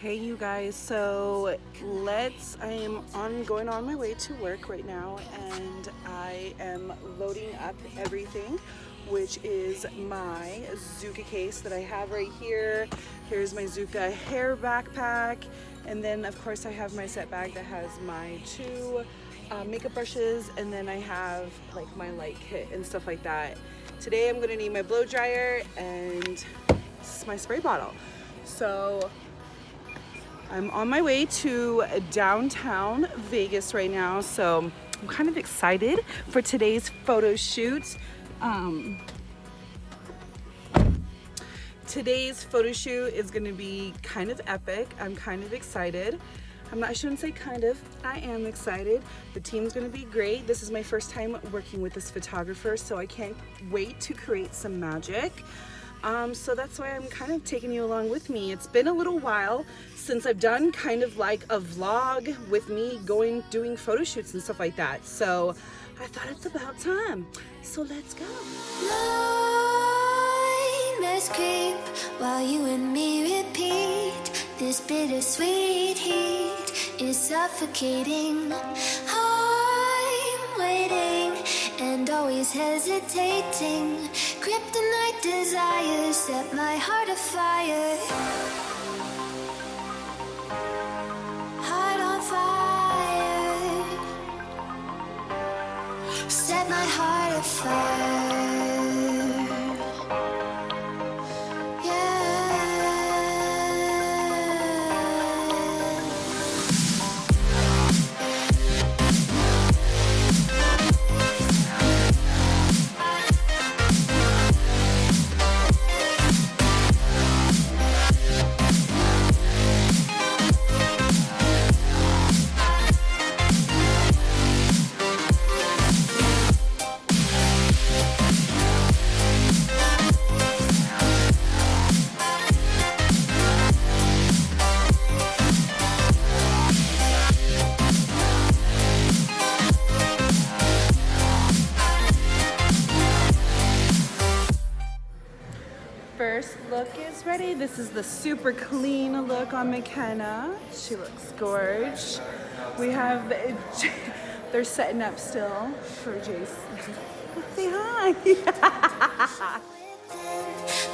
Hey you guys, so I am going on my way to work right now, and I am loading up everything, which is my Zuka case that I have right here. Here's my Zuka hair backpack, and then of course I have my set bag that has my two makeup brushes, and then I have like my light kit and stuff like that. Today I'm gonna need my blow dryer, and this is my spray bottle. So I'm on my way to downtown Vegas right now, so I'm kind of excited for today's photo shoot. Today's photo shoot is gonna be kind of epic. I'm kind of excited. I shouldn't say kind of, I am excited. The team's gonna be great. This is my first time working with this photographer, so I can't wait to create some magic. So that's why I'm kind of taking you along with me. It's been a little while since I've done kind of like a vlog with me doing photo shoots and stuff like that. So I thought it's about time. So let's go. Nightmares creep while you and me repeat. This bittersweet heat is suffocating. I'm waiting and always hesitating. Kryptonite desires set my heart afire. Heart on fire. Set my heart afire. First look is ready. This is the super clean look on Mckenna. She looks gorge. We have, they're setting up still for Jason. Say hi.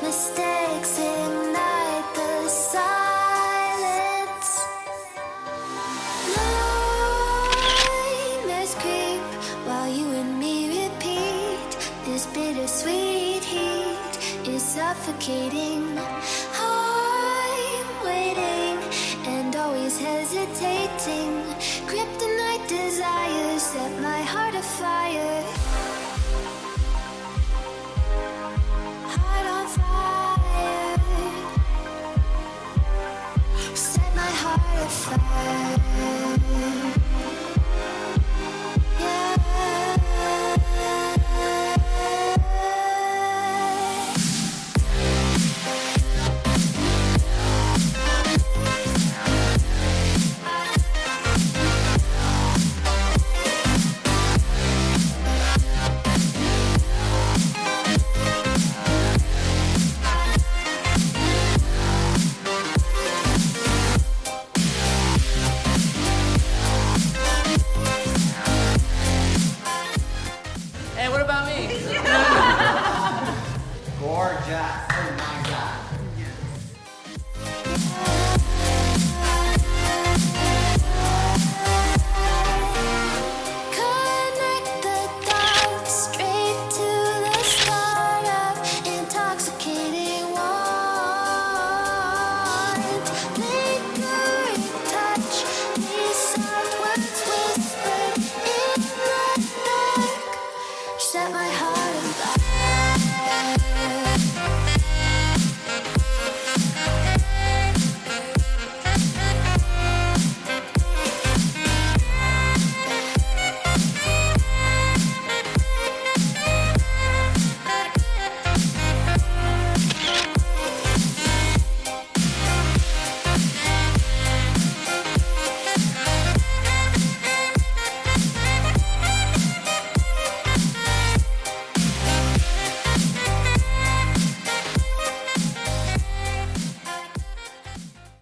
Mistakes ignite the silence. Nightmares creep while you and me repeat. This bittersweet heat is suffocating. I'm waiting and always hesitating. Kryptonite desires set my heart afire. Heart on fire. Set my heart afire.